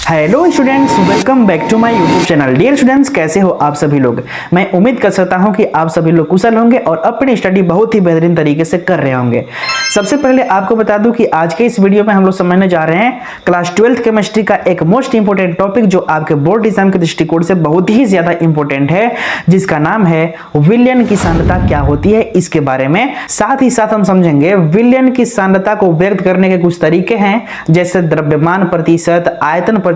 Hello students, welcome back to my YouTube channel. Dear students, कैसे हो आप सभी लोग। मैं उम्मीद कर सकता हूं कि आप सभी लोग कुशल होंगे और अपनी स्टडी बहुत ही बेहतरीन तरीके से कर रहे होंगे। सबसे पहले आपको बता दूं कि आज के इस वीडियो में हम लोग समझने जा रहे हैं क्लास 12th केमिस्ट्री का एक मोस्ट इंपोर्टेंट टॉपिक जो आपके बोर्ड एग्जाम के दृष्टिकोण से बहुत ही ज्यादा इंपॉर्टेंट है, जिसका नाम है विलयन की सांद्रता क्या होती है, इसके बारे में। साथ ही साथ हम समझेंगे विलयन की सांद्रता को व्यक्त करने के कुछ तरीके हैं, जैसे द्रव्यमान प्रतिशत, आयतन प्रतिशत,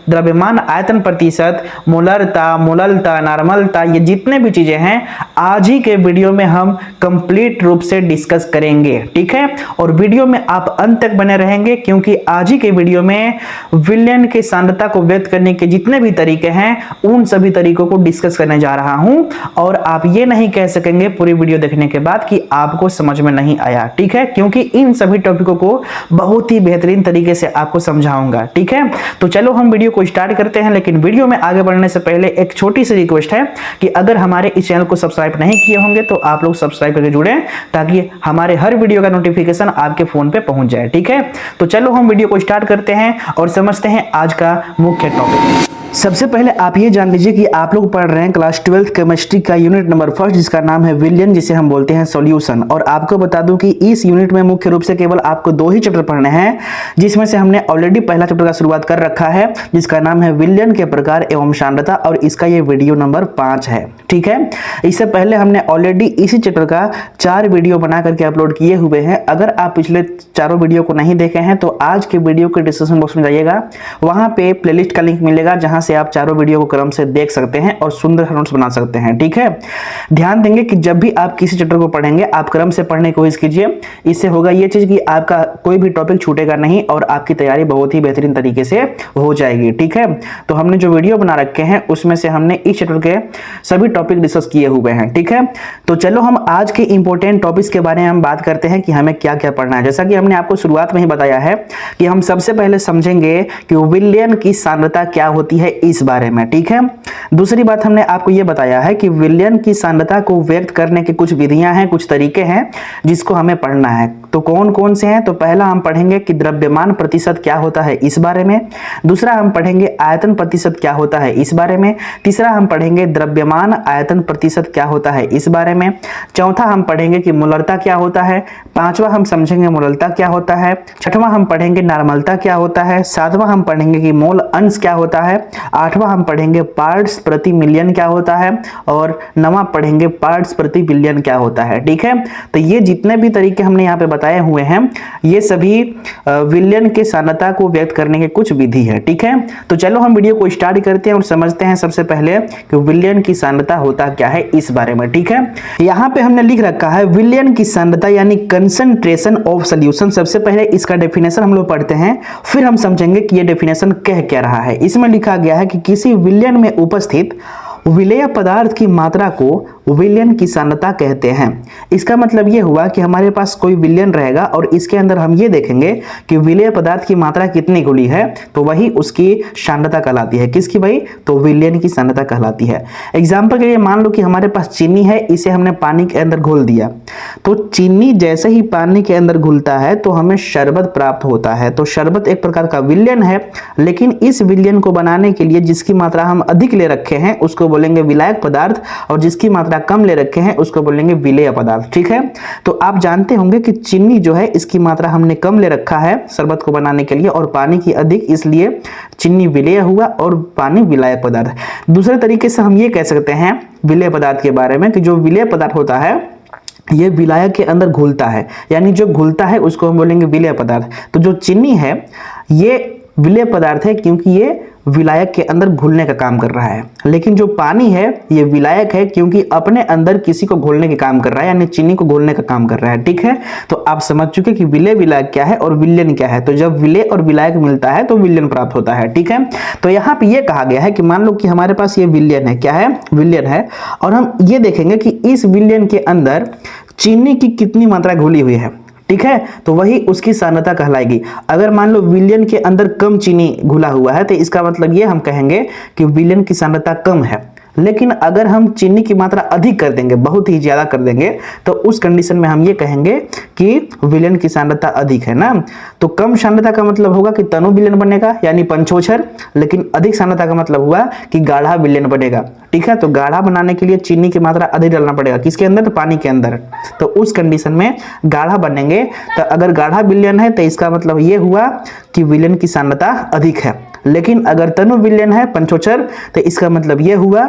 द्रव्यमान आयतन प्रतिशत, मोलरता, मोललता, नॉर्मलता, ये जितने भी चीजें हैं आज ही के वीडियो में हम कंप्लीट रूप से डिस्कस करेंगे, ठीक है। और वीडियो में आप अंत तक बने रहेंगे, क्योंकि आज ही के वीडियो में विलयन की सांद्रता को व्यक्त करने के जितने भी तरीके हैं उन सभी तरीकों को डिस्कस करने जा रहा हूं। और आप ये नहीं कह सकेंगे पूरी वीडियो देखने के बाद कि आपको समझ में नहीं आया, ठीक है, क्योंकि इन सभी टॉपिकों को बहुत ही बेहतरीन तरीके से आपको समझाऊंगा, ठीक है। तो चलो हम वीडियो को स्टार्ट करते हैं, लेकिन वीडियो में आगे बढ़ने से पहले एक छोटी सी रिक्वेस्ट है कि अगर हमारे इस चैनल को सब्सक्राइब नहीं किए होंगे तो आप लोग सब्सक्राइब करके जुड़ें, ताकि हमारे हर वीडियो का नोटिफिकेशन आपके फोन पे पहुंच जाए, ठीक है। तो चलो हम वीडियो को स्टार्ट करते हैं और समझते हैं आज का मुख्य टॉपिक। सबसे पहले आप ये जान लीजिए कि आप लोग पढ़ रहे हैं क्लास 12th केमिस्ट्री का यूनिट नंबर 1, जिसका नाम है विलयन, जिसे हम बोलते हैं सॉल्यूशन। और आपको बता दूं कि इस यूनिट में मुख्य रूप से केवल आपको 2 ही चैप्टर पढ़ने हैं, जिसमें से हमने ऑलरेडी पहला चैप्टर का शुरुआत कर रखा है, जिसका नाम है विलयन के प्रकार एवं सांद्रता, और इसका ये वीडियो नंबर 5 है, ठीक है। इससे पहले हमने ऑलरेडी इसी चैप्टर का 4 वीडियो बना करके अपलोड किए हुए हैं। अगर आप पिछले चारों वीडियो को नहीं देखे हैं तो आज के वीडियो के डिस्क्रिप्शन बॉक्स में जाइएगा, वहां पे प्लेलिस्ट का लिंक मिलेगा, जहां से आप चारों वीडियो को क्रम से देख सकते हैं और सुंदर नोट्स बना सकते हैं, ठीक है। ध्यान देंगे कि जब भी आप किसी चैप्टर को पढ़ेंगे आप क्रम से पढ़ने की कोशिश कीजिए। इससे होगा ये चीज कि आपका कोई भी टॉपिक छूटेगा नहीं और आपकी तैयारी बहुत ही बेहतरीन तरीके से हो जाएगी, ठीक है। तो हमने जो वीडियो बना रखे हैं उसमें से हमने इस चैप्टर के सभी टॉपिक डिस्कस किए हुए हैं, ठीक है। तो चलो हम आज के इंपॉर्टेंट टॉपिक्स के बारे में हम बात करते हैं कि हमें क्या क्या पढ़ना है। जैसा कि हमने आपको शुरुआत में ही बताया है कि हम सबसे पहले समझेंगे कि विलयन की सांद्रता क्या होती है इस बारे में, ठीक है। दूसरी बात हमने आपको यह बताया है कि विलयन की सांद्रता को व्यक्त करने की कुछ विधियां हैं, कुछ तरीके हैं जिसको हमें पढ़ना है। तो कौन कौन से हैं? तो पहला हम पढ़ेंगे कि द्रव्यमान प्रतिशत क्या होता है इस बारे में। दूसरा हम पढ़ेंगे आयतन प्रतिशत क्या होता है इस बारे में। तीसरा हम पढ़ेंगे द्रव्यमान आयतन प्रतिशत क्या होता है इस बारे में। चौथा हम पढ़ेंगे कि मोलरता क्या होता है। पांचवा हम समझेंगे मोलरता क्या होता है। छठवां हम पढ़ेंगे नॉर्मलता क्या होता है। सातवां हम पढ़ेंगे कि मोल अंश क्या होता है। आठवां हम पढ़ेंगे पार्ट्स प्रति मिलियन क्या होता है। और नवां पढ़ेंगे पार्ट्स प्रति बिलियन क्या होता है, ठीक है। तो ये जितने भी तरीके हमने यहाँ पे बताए हुए हैं ये सभी विलयन के सांद्रता को व्यक्त करने के कुछ विधि है, ठीक है। तो चलो हम वीडियो को स्टार्ट करते हैं और समझते हैं सबसे पहले कि विलयन की सांद्रता होता क्या है इस बारे में, ठीक है। यहाँ पे हमने लिख रखा है विलयन की सांद्रता यानी कंसंट्रेशन ऑफ सॉल्यूशन। सबसे पहले इसका डेफिनेशन हम लोग पढ़ते हैं, फिर हम समझेंगे कि ये डेफिनेशन कह क्या रहा है। इसमें लिखा गया है कि किसी विलयन में उपस्थित विलेय पदार्थ की मात्रा को विलयन की सांद्रता कहते हैं। इसका मतलब यह हुआ कि हमारे पास कोई विलयन रहेगा और इसके अंदर हम ये देखेंगे कि विलेय पदार्थ की मात्रा कितनी घुली है, तो वही उसकी सांद्रता कहलाती है। किसकी भाई? तो विलयन की सांद्रता कहलाती है। एग्जाम्पल के लिए मान लो कि हमारे पास चीनी है, इसे हमने पानी के अंदर घोल दिया, तो चीनी जैसे ही पानी के अंदर घुलता है तो हमें शरबत प्राप्त होता है। तो शरबत एक प्रकार का विलयन है, लेकिन इस विलयन को बनाने के लिए जिसकी मात्रा हम अधिक ले रखे हैं उसको बोलेंगे विलायक पदार्थ, और जिसकी मात्रा कम ले रखे हैं उसको बोलेंगे विलेय पदार्थ, ठीक है। तो आप जानते होंगे कि चीनी जो है इसकी मात्रा हमने कम ले रखा है शरबत को बनाने के लिए और पानी की अधिक, इसलिए चीनी विलेय हुआ और पानी विलायक पदार्थ। दूसरे तरीके से हम ये कह सकते हैं विलेय पदार्थ के बारे में कि जो विलेय पदार्थ होता है ये विलायक के अंदर घुलता है, यानी जो घुलता है उसको हम बोलेंगे विलेय पदार्थ। तो जो चीनी है ये विलेय पदार्थ है क्योंकि ये विलायक के अंदर घुलने का काम कर रहा है, लेकिन जो पानी है ये विलायक है क्योंकि अपने अंदर किसी को घोलने का काम कर रहा है, यानी चीनी को घोलने का काम कर रहा है, ठीक है। तो आप समझ चुके कि विलेय विलायक क्या है और विलयन क्या है। तो जब विलेय और विलायक मिलता है तो विलयन प्राप्त होता है, ठीक है। तो यहाँ पे ये कहा गया है कि मान लो कि हमारे पास ये विलयन है, क्या है? विलयन है, और हम ये देखेंगे कि इस विलयन के अंदर चीनी की कितनी मात्रा घुली हुई है, ठीक है। तो वही उसकी सांद्रता कहलाएगी। अगर मान लो विलयन के अंदर कम चीनी घुला हुआ है तो इसका मतलब ये हम कहेंगे कि विलयन की सांद्रता कम है। लेकिन अगर हम चीनी की मात्रा अधिक कर देंगे, बहुत ही ज्यादा कर देंगे, तो उस कंडीशन में हम ये कहेंगे कि विलयन की सांद्रता अधिक है ना। तो कम सांद्रता का मतलब होगा कि तनु विलयन बनेगा यानी पंचोछर, लेकिन अधिक सांद्रता का मतलब हुआ कि गाढ़ा विलयन बनेगा। ठीक है, तो गाढ़ा बनाने के लिए चीनी की मात्रा अधिक डालना पड़ेगा, किसके अंदर, तो पानी के अंदर। तो उस कंडीशन में गाढ़ा बनेंगे। तो अगर गाढ़ा विलयन है तो इसका मतलब ये हुआ कि विलयन की सांद्रता अधिक है। लेकिन अगर तनु विलयन है पंचोछर, तो इसका मतलब ये हुआ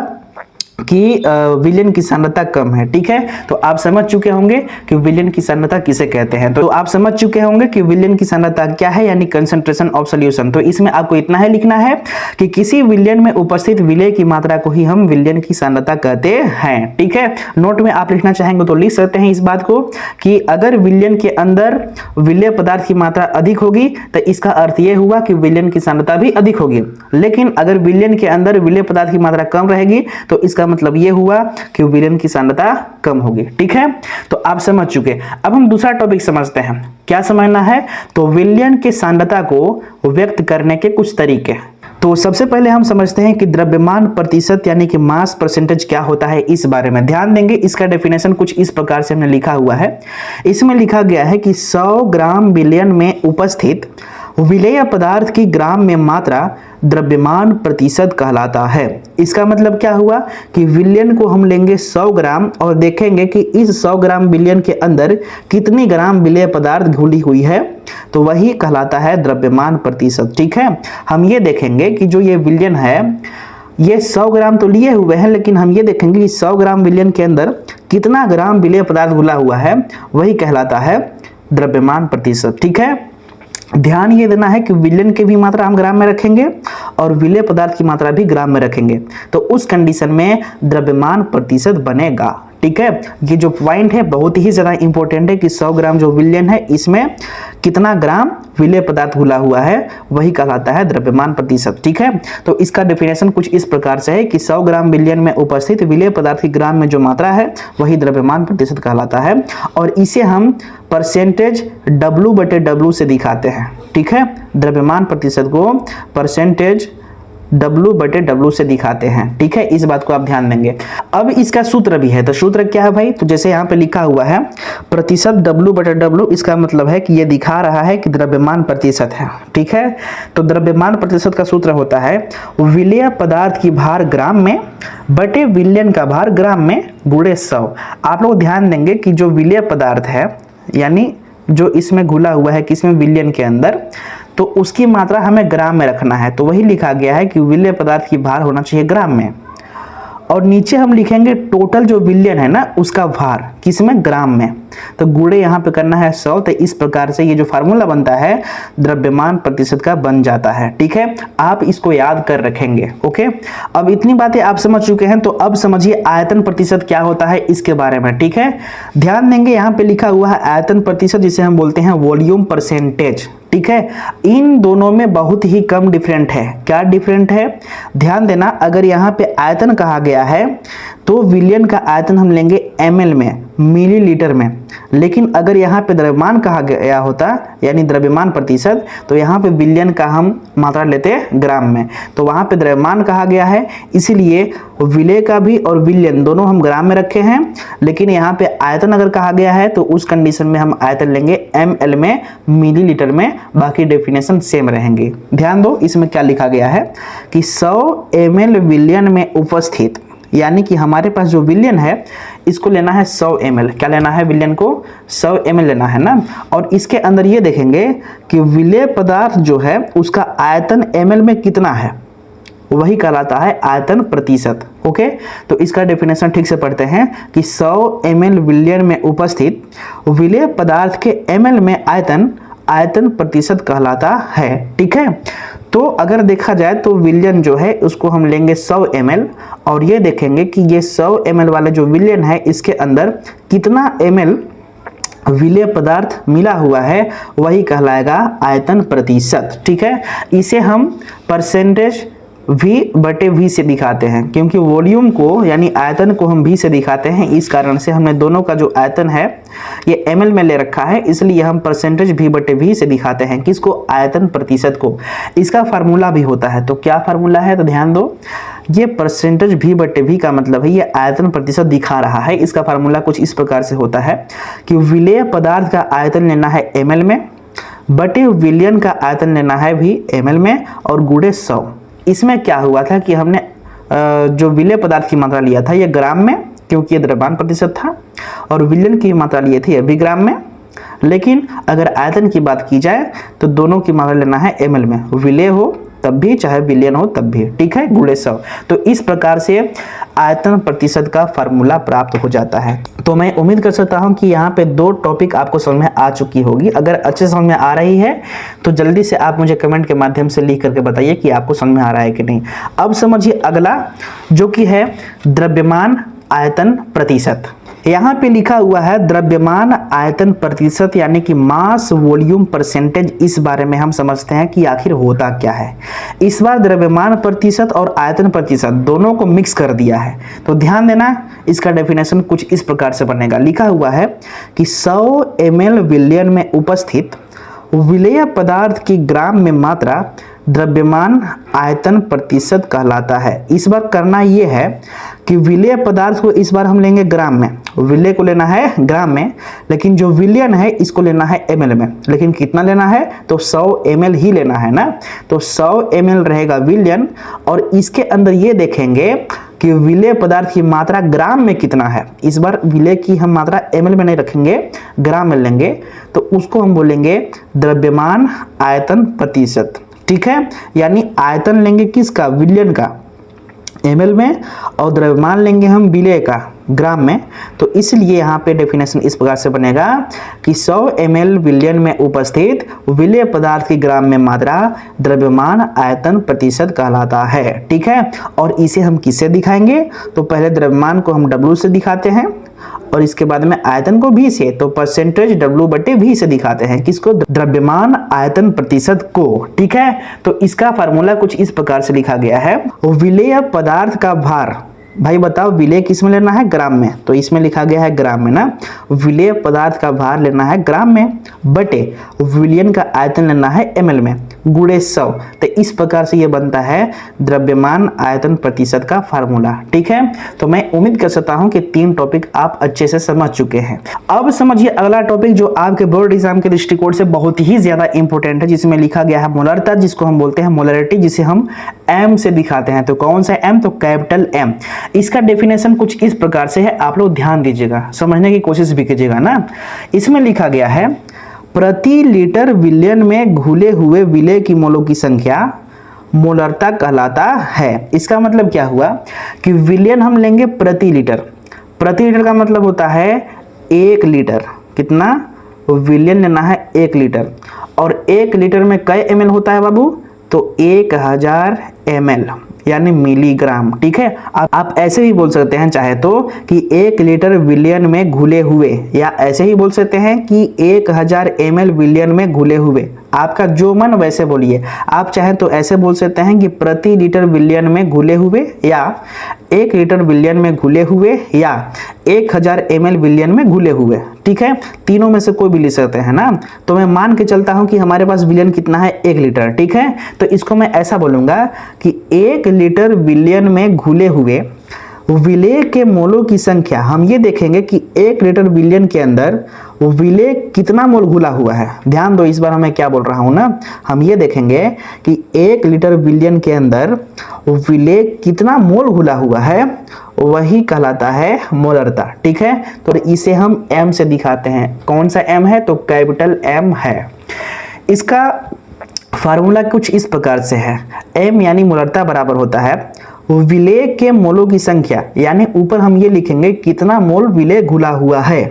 कि विलयन की सांद्रता कम है। ठीक है, तो आप समझ चुके होंगे कि विलयन की सांद्रता किसे कहते हैं। तो आप समझ चुके होंगे कि विलयन की सांद्रता क्या है, यानी कंसंट्रेशन ऑफ सॉल्यूशन। तो इसमें आपको इतना है लिखना है कि किसी विलयन में उपस्थित विलय की मात्रा को ही हम विलयन की सांद्रता कहते हैं। ठीक है, नोट में आप लिखना चाहेंगे तो लिख सकते हैं इस बात को कि अगर विलयन के अंदर विलय पदार्थ की मात्रा अधिक होगी तो इसका अर्थ यह हुआ कि विलयन की सांद्रता भी अधिक होगी। लेकिन अगर विलयन के अंदर विलय पदार्थ की मात्रा कम रहेगी तो इसका मतलब ये हुआ कि विलयन की सांद्रता कम होगी। ठीक है, तो आप समझ चुके। अब हम दूसरा टॉपिक समझते हैं। क्या समझना है, तो विलयन की सांद्रता को व्यक्त करने के कुछ तरीके। तो सबसे पहले हम समझते हैं कि द्रव्यमान प्रतिशत यानी कि मास परसेंटेज क्या होता है, इस बारे में ध्यान देंगे। इसका डेफिनेशन कुछ इस प्रकार से हमने लिखा हुआ है। इसमें लिखा गया है कि 100 ग्राम विलयन में उपस्थित विलेय पदार्थ की ग्राम में मात्रा द्रव्यमान प्रतिशत कहलाता है। इसका मतलब क्या हुआ कि विलयन को हम लेंगे 100 ग्राम और देखेंगे कि इस 100 ग्राम विलयन के अंदर कितनी ग्राम विलेय पदार्थ घुली हुई है, तो वही कहलाता है द्रव्यमान प्रतिशत। ठीक है, हम ये देखेंगे कि जो ये विलयन है ये 100 ग्राम तो लिए हुए हैं, लेकिन हम ये देखेंगे कि 100 ग्राम विलयन के अंदर कितना ग्राम विलेय पदार्थ घुला हुआ है, वही कहलाता है द्रव्यमान प्रतिशत। ठीक है, ध्यान ये देना है कि विलयन की भी मात्रा हम ग्राम में रखेंगे और विलेय पदार्थ की मात्रा भी ग्राम में रखेंगे, तो उस कंडीशन में द्रव्यमान प्रतिशत बनेगा। ठीक है, ये जो पॉइंट है बहुत ही ज्यादा इंपॉर्टेंट है कि 100 ग्राम जो विलयन है इसमें कितना ग्राम विलेय पदार्थ घुला हुआ है, वही कहलाता है द्रव्यमान प्रतिशत। ठीक है, तो इसका डेफिनेशन कुछ इस प्रकार से है कि 100 ग्राम विलयन में उपस्थित विलेय पदार्थ की ग्राम में जो मात्रा है वही द्रव्यमान प्रतिशत कहलाता है, और इसे हम परसेंटेज W/W से दिखाते हैं। ठीक है, द्रव्यमान प्रतिशत को परसेंटेज W/W से दिखाते हैं। ठीक है, इस बात को आप ध्यान देंगे। अब इसका सूत्र भी है, तो सूत्र क्या है भाई, तो जैसे यहाँ पे लिखा हुआ है प्रतिशत W/W, इसका मतलब है कि ये दिखा रहा है कि द्रव्यमान प्रतिशत है। ठीक है, तो द्रव्यमान प्रतिशत का सूत्र होता है विलेय पदार्थ की भार ग्राम में बटे विलयन का भार ग्राम में गुणे 100। आप लोग ध्यान देंगे कि जो विलेय पदार्थ है यानी जो इसमें घुला हुआ है किसमें, विलयन के अंदर, तो उसकी मात्रा हमें ग्राम में रखना है। तो वही लिखा गया है कि विलेय पदार्थ की भार होना चाहिए ग्राम में, और नीचे हम लिखेंगे टोटल जो विलयन है ना उसका भार किसमें, ग्राम में। तो गुणे यहाँ पे करना है 100। तो इस प्रकार से ये जो फार्मूला बनता है द्रव्यमान प्रतिशत का बन जाता है। ठीक है, आप इसको याद कर रखेंगे। ओके, अब इतनी बातें आप समझ चुके हैं, तो अब समझिए आयतन प्रतिशत क्या होता है इसके बारे में। ठीक है, ध्यान देंगे यहाँ पे लिखा हुआ है आयतन प्रतिशत, जिसे हम बोलते हैं वॉल्यूम परसेंटेज। ठीक है, इन दोनों में बहुत ही कम डिफरेंट है। क्या डिफरेंट है, ध्यान देना। अगर यहाँ पे आयतन कहा गया है तो विलयन का आयतन हम लेंगे ml में, मिलीलीटर में, लेकिन अगर यहाँ पे द्रव्यमान कहा गया होता यानी द्रव्यमान प्रतिशत, तो यहाँ पे विलयन का हम मात्रा लेते ग्राम में। तो वहाँ पे द्रव्यमान कहा गया है, इसीलिए विलेय का भी और विलयन दोनों हम ग्राम में रखे हैं। लेकिन यहाँ पे आयतन अगर कहा गया है तो उस कंडीशन में हम आयतन लेंगे ml में, मिलीलीटर में, बाकी डेफिनेशन सेम रहेंगे। ध्यान दो, इसमें क्या लिखा गया है कि 100 ml विलयन में उपस्थित, यानी कि हमारे पास जो विलयन है इसको लेना है 100 ml। क्या लेना है, विलयन को 100 ml लेना है ना। और इसके अंदर ये देखेंगे कि विलेय पदार्थ जो है उसका आयतन ml में कितना है, वही कहलाता है आयतन प्रतिशत। ओके, तो इसका डेफिनेशन ठीक से पढ़ते हैं कि 100 ml विलयन में उपस्थित विलेय पदार्थ के ml में आयतन प्रतिशत कहलाता है। ठीक है, तो अगर देखा जाए तो विलयन जो है उसको हम लेंगे 100 ml, और ये देखेंगे कि ये 100 ml वाले जो विलयन है इसके अंदर कितना ml विलेय पदार्थ मिला हुआ है, वही कहलाएगा आयतन प्रतिशत। ठीक है, इसे हम परसेंटेज V/V से दिखाते हैं, क्योंकि वॉल्यूम को यानी आयतन को हम V से दिखाते हैं। इस कारण से हमने दोनों का जो आयतन है ये ml में ले रखा है, इसलिए हम परसेंटेज V/V से दिखाते हैं। किसको? आयतन प्रतिशत को। इसका फार्मूला भी होता है, तो क्या फार्मूला है तो ध्यान दो। ये परसेंटेज V/V का मतलब है ये आयतन प्रतिशत दिखा रहा है। इसका फार्मूला कुछ इस प्रकार से होता है कि विलेय पदार्थ का आयतन लेना है ml में, बटे विलयन का आयतन लेना है भी ml में, और गुणे 100। इसमें क्या हुआ था कि हमने जो विलेय पदार्थ की मात्रा लिया था ये ग्राम में, क्योंकि ये द्रव्यमान प्रतिशत था, और विलयन की मात्रा लिए थे ये भी ग्राम में। लेकिन अगर आयतन की बात की जाए तो दोनों की मात्रा लेना है ml में, विलेय हो तब भी चाहे विलयन हो तब भी, ठीक है, गुणे 100। तो इस प्रकार से आयतन प्रतिशत का फार्मूला प्राप्त हो जाता है। तो मैं उम्मीद कर सकता हूं कि यहाँ पे 2 टॉपिक आपको समझ में आ चुकी होगी। अगर अच्छे समझ में आ रही है तो जल्दी से आप मुझे कमेंट के माध्यम से लिख करके बताइए कि आपको समझ में आ रहा है कि नहीं। अब समझिए अगला, जो कि है द्रव्यमान आयतन प्रतिशत। यहाँ पे लिखा हुआ है द्रव्यमान आयतन प्रतिशत, यानी कि मास वॉल्यूम परसेंटेज। इस बारे में हम समझते हैं कि आखिर होता क्या है। इस बार द्रव्यमान प्रतिशत और आयतन प्रतिशत दोनों को मिक्स कर दिया है। तो ध्यान देना, इसका डेफिनेशन कुछ इस प्रकार से बनेगा। लिखा हुआ है कि 100 ml विलयन में उपस्थित विलेय पदार्थ की ग्राम में मात्रा द्रव्यमान आयतन प्रतिशत कहलाता है। इस बार करना यह है कि विलेय पदार्थ को इस बार हम लेंगे ग्राम में, विलेय को लेना है ग्राम में, लेकिन जो विलयन है इसको लेना है ml में। लेकिन कितना लेना है तो 100 ml ही लेना है ना। तो 100 ml रहेगा विलयन, और इसके अंदर ये देखेंगे कि विलेय पदार्थ की मात्रा ग्राम में कितना है। इस बार विलेय की हम मात्रा ml में नहीं रखेंगे, ग्राम में लेंगे, तो उसको हम बोलेंगे द्रव्यमान आयतन प्रतिशत, ठीक है। यानी आयतन लेंगे किसका? विलयन का ml में, और द्रव्यमान लेंगे हम विलेय का ग्राम में। तो इसलिए यहाँ पे डेफिनेशन इस प्रकार से बनेगा कि 100 ml विलयन में उपस्थित विलेय पदार्थ की ग्राम में मात्रा द्रव्यमान आयतन प्रतिशत कहलाता है, ठीक है। और इसे हम किससे दिखाएंगे? तो पहले द्रव्यमान को हम W से दिखाते हैं, और इसके बाद में आयतन को V से, तो परसेंटेज W/V से दिखाते हैं। किसको? द्रव्यमान आयतन प्रतिशत को, ठीक है। तो इसका फार्मूला कुछ इस प्रकार से लिखा गया है। विलेय पदार्थ का भार, भाई बताओ विलेय किस में लेना है? ग्राम में, तो इसमें लिखा गया है ग्राम में ना। विलेय पदार्थ का भार लेना है ग्राम में, बटे विलयन का आयतन लेना है ml में, गुणे 100। तो इस प्रकार से ये बनता है द्रव्यमान आयतन प्रतिशत का फार्मूला, ठीक है। तो मैं उम्मीद कर सकता हूं कि 3 टॉपिक आप अच्छे से समझ चुके हैं। अब समझिए अगला टॉपिक जो आपके बोर्ड एग्जाम के दृष्टिकोण से बहुत ही ज्यादा इंपॉर्टेंट है, जिसमें लिखा गया है मोलरता, जिसको हम बोलते हैं मोलरिटी, जिसे हम M से दिखाते हैं। तो कौन सा M? तो कैपिटल M। इसका डेफिनेशन कुछ इस प्रकार से है, आप लोग ध्यान दीजिएगा, समझने की कोशिश भी कीजिएगा ना। इसमें लिखा गया है प्रति लीटर विलयन में घुले हुए विलेय की मोलों की संख्या मोलरता कहलाता है। इसका मतलब क्या हुआ कि विलयन हम लेंगे प्रति लीटर। प्रति लीटर का मतलब होता है 1 लीटर। कितना? विलयन लेना है 1 लीटर, और 1 लीटर में कई ml होता है बाबू? तो 1000 ml, यानी मिलीग्राम, ठीक है। आप ऐसे ही बोल सकते हैं चाहे तो कि 1 लीटर विलयन में घुले हुए, या ऐसे ही बोल सकते हैं कि 1000 ml विलयन में घुले हुए। आपका जो मन वैसे बोलिए। आप चाहें तो ऐसे बोल सकते हैं कि प्रति लीटर विलयन में घुले हुए, या 1 लीटर विलयन में घुले हुए, या 1000 ml विलयन में घुले हुए, ठीक है। तीनों में से कोई भी ले सकते हैं ना। तो मैं मान के चलता हूं कि हमारे पास विलयन कितना है? 1 लीटर, ठीक है। तो इसको मैं ऐसा बोलूंगा कि 1 लीटर विलयन में घुले हुए विलेय के मोलों की संख्या, हम ये देखेंगे कि 1 लीटर विलयन के अंदर विलेय कितना मोल घुला हुआ है। ध्यान दो, इस बार मैं क्या बोल रहा हूं ना, हम ये देखेंगे कि 1 लीटर विलयन के अंदर विलेय कितना मोल घुला हुआ है, वही कहलाता है मोलरता, ठीक है। तो इसे हम M से दिखाते हैं। कौन सा M है? तो कैपिटल M है। इसका फार्मूला कुछ इस प्रकार से है। M यानी मोलरता बराबर होता है विलेय के मोलों की संख्या, यानी ऊपर हम ये लिखेंगे कितना मोल विलेय घुला हुआ है,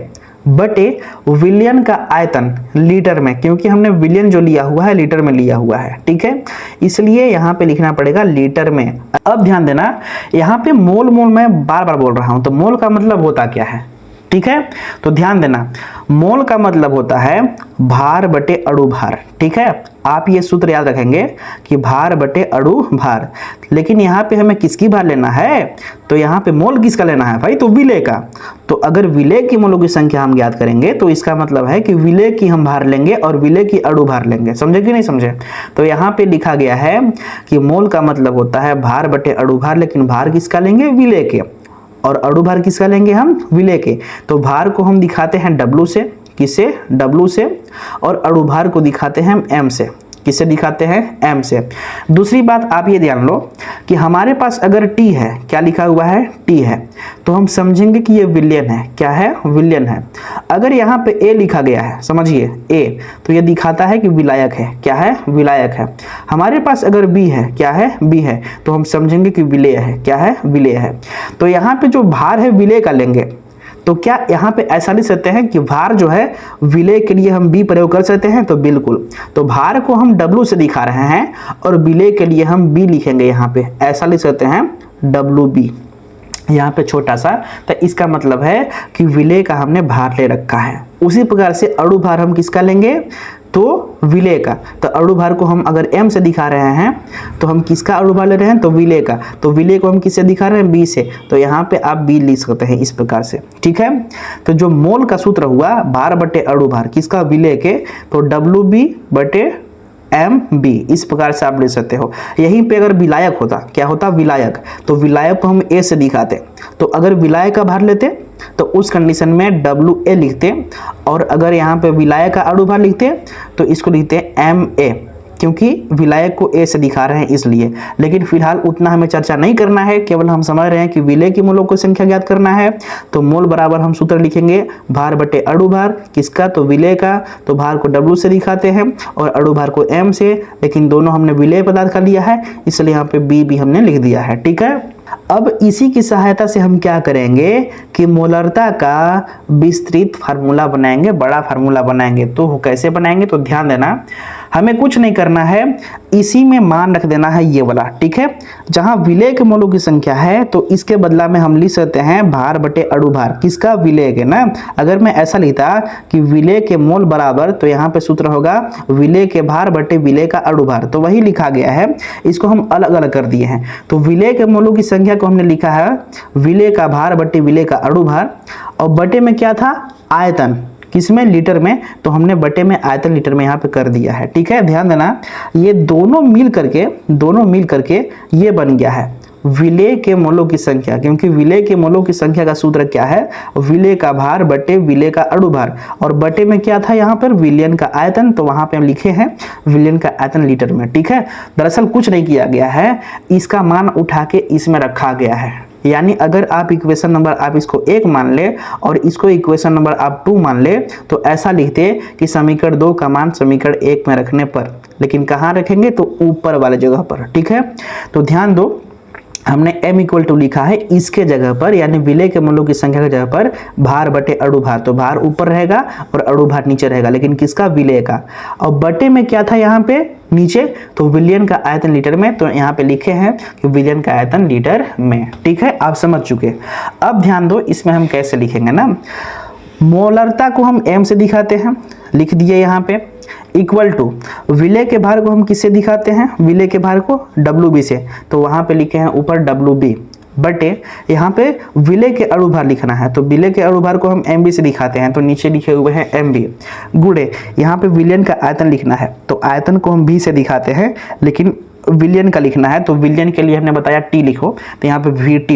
बटे विलयन का आयतन लीटर में, क्योंकि हमने विलयन जो लिया हुआ है लीटर में लिया हुआ है, ठीक है। इसलिए यहाँ पे लिखना पड़ेगा लीटर में। अब ध्यान देना, यहाँ पे मोल मोल मैं बार बार बोल रहा हूँ। तो मोल का मतलब होता क्या है? ठीक है। तो ध्यान देना, मोल का मतलब होता है भार बटे अणु भार। ठीक है, आप ये सूत्र याद रखेंगे कि भार बटे अणु भार। लेकिन यहाँ पे हमें किसकी भार लेना है, तो यहाँ पे मोल किसका लेना है भाई, तो विलेय का। तो अगर विलेय की मोलों की संख्या हम ज्ञात करेंगे तो इसका मतलब है कि विलेय की हम भार लेंगे और विलेय की अणु भार लेंगे। समझे कि नहीं समझे। तो यहाँ पे लिखा गया है कि मोल का मतलब होता है भार बटे अणु भार, लेकिन भार किसका लेंगे, विलेय के, और अणु भार किसका लेंगे हम, विलेय के। तो भार को हम दिखाते हैं W से, किसे, W से, और अणु भार को दिखाते हैं हम M से। किसे दिखाते हैं, M से। दूसरी बात आप ये ध्यान लो कि हमारे पास अगर T है, क्या लिखा हुआ है, T है, तो हम समझेंगे कि ये विलयन है। क्या है, विलयन है। अगर यहाँ पे A लिखा गया है, समझिए A, तो ये दिखाता है कि विलायक है। क्या है, विलायक है। हमारे पास अगर B है, क्या है, B है, तो हम समझेंगे कि विलेय है। क्या है, विलेय है। तो यहाँ पे जो भार है विलेय का लेंगे, तो क्या यहाँ पे ऐसा लिख सकते हैं कि भार जो है विलेय के लिए हम B प्रयोग कर सकते हैं, तो बिल्कुल। तो भार को हम W से दिखा रहे हैं और विलेय के लिए हम B लिखेंगे। यहाँ पे ऐसा लिख सकते हैं WB, यहाँ पे छोटा सा। तो इसका मतलब है कि विलेय का हमने भार ले रखा है। उसी प्रकार से अणु भार हम किसका लेंगे, तो विलेय का। तो अणु भार को हम अगर M से दिखा रहे हैं तो हम किसका अणु भार ले रहे हैं, तो विलेय का। तो विलेय को हम किससे दिखा रहे हैं, B से। तो यहाँ पे आप B लिख सकते हैं इस प्रकार से। ठीक है, तो जो मोल का सूत्र हुआ भार बटे अणु भार किसका, विलेय के, तो WB बटे MB, इस प्रकार से आप ले सकते हो। यहीं पे अगर विलायक होता, क्या होता, विलायक, तो विलायक को हम A से दिखाते। तो अगर विलायक का भार लेते तो उस कंडीशन में WA लिखते, और अगर यहाँ पे विलायक का अणु भार लिखते तो इसको लिखते MA, क्योंकि विलायक को A से दिखा रहे हैं इसलिए। लेकिन फिलहाल उतना हमें चर्चा नहीं करना है, केवल हम समझ रहे हैं कि विलेय की मोलों की संख्या ज्ञात करना है। तो मोल बराबर हम सूत्र लिखेंगे भार बटे अणु भार, किसका, तो विलेय का। तो भार को W से दिखाते हैं और अणु भार को M से, लेकिन दोनों हमने विलेय पदार्थ का लिया है, इसलिए यहाँ पे B भी हमने लिख दिया है। ठीक है, अब इसी की सहायता से हम क्या करेंगे कि मोलरता का विस्तृत फार्मूला बनाएंगे, बड़ा फार्मूला बनाएंगे। तो कैसे बनाएंगे, तो ध्यान देना, हमें कुछ नहीं करना है, इसी में मान रख देना है ये वाला। ठीक है, जहां विलेय के मोलों की संख्या है तो इसके बदला में हम लिख सकते हैं भार बटे अणु भार, किसका, विलेय के ना। अगर मैं ऐसा लिखता कि विलेय के मोल बराबर, तो यहाँ पे सूत्र होगा विलेय के भार बटे विलेय का अणु भार, तो वही लिखा गया है। इसको हम अलग अलग कर दिए हैं। तो विलेय के मोलों की संख्या को हमने लिखा है विलेय का भार बटे विलेय का अणु भार, और बटे में क्या था, आयतन, किसमें, लीटर में, तो हमने बटे में आयतन लीटर में यहाँ पे कर दिया है। ठीक है, ध्यान देना, ये दोनों मिल करके ये बन गया है विलेय के मोलों की संख्या, क्योंकि विलेय के मोलों की संख्या का सूत्र क्या है, विलेय का भार बटे विलेय का अणु भार, और बटे में क्या था यहाँ पर, विलयन का आयतन, तो वहां पे हम लिखे हैं विलयन का आयतन लीटर में। ठीक है, दरअसल कुछ नहीं किया गया है, इसका मान उठा के इसमें रखा गया है। यानी अगर आप इक्वेशन नंबर आप इसको 1 मान ले और इसको इक्वेशन नंबर आप 2 मान ले, तो ऐसा लिखते कि समीकरण 2 का मान समीकरण 1 में रखने पर, लेकिन कहाँ रखेंगे, तो ऊपर वाले जगह पर। ठीक है, तो ध्यान दो, हमने M इक्वल टू लिखा है इसके जगह पर, यानी विलेय के मोलों की संख्या की जगह पर भार बटे अणु भार, तो भार ऊपर रहेगा और अणु भार नीचे रहेगा, लेकिन किसका, विलेय का। और बटे में क्या था यहाँ पे नीचे, तो विलयन का आयतन लीटर में, तो यहाँ पे लिखे हैं कि विलयन का आयतन लीटर में। ठीक है, आप समझ चुके। अब ध्यान दो, इसमें हम कैसे लिखेंगे ना, मोलरता को हम M से दिखाते हैं, लिख दिए यहाँ पे, इक्वल टू विलेय के भार को हम किससे दिखाते हैं, विलेय के भार को WB से, तो वहां पे लिखे हैं ऊपर WB, बटे यहाँ पे विलेय के अणु भार लिखना है, तो विलेय के अणु भार को हम MB से दिखाते हैं, तो नीचे लिखे हुए हैं MB, गुणे यहाँ पे विलयन का आयतन लिखना है, तो आयतन को हम B से दिखाते हैं, लेकिन विलयन का लिखना है, तो विलयन के लिए हमने बताया T लिखो, तो यहाँ पे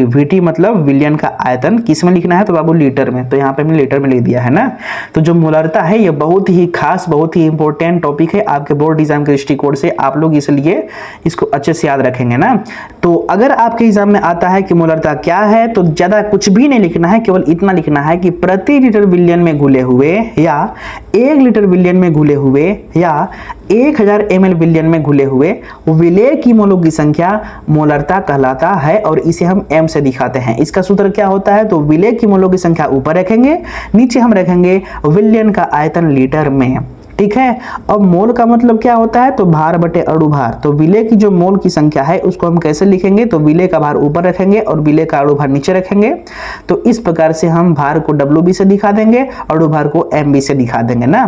VT मतलब विलयन का आयतन, किस में लिखना है, तो बाबू लीटर में, तो यहाँ पे हमने लीटर में लिख दिया है ना। तो जो मोलरता है ये बहुत ही खास, बहुत ही इंपॉर्टेंट टॉपिक है आपके बोर्ड एग्जाम के दृष्टिकोण से, आप लोग इसलिए इसको अच्छे से याद रखेंगे ना। तो अगर आपके एग्जाम में आता है कि मोलरता क्या है, तो ज्यादा कुछ भी नहीं लिखना है, केवल इतना लिखना है कि प्रति लीटर विलयन में घुले हुए, या 1 लीटर विलयन में घुले हुए, या 1000 ml विलयन में घुले हुए विलेय की मोलों की संख्या मोलरता कहलाता है, और इसे हम M से दिखाते हैं। इसका सूत्र क्या होता है, तो विलेय की मोलों की संख्या ऊपर रखेंगे, नीचे हम रखेंगे विलयन का आयतन लीटर में। ठीक है। अब मोल का मतलब क्या होता है, तो भार बटे अणुभार। तो विलेय की जो मोल की संख्या है उसको हम कैसे लिखेंगे, तो विलेय का भार ऊपर रखेंगे और विलेय का अणुभार नीचे रखेंगे। तो इस प्रकार से हम भार को WB से दिखा देंगे, अणुभार को MB से दिखा देंगे ना।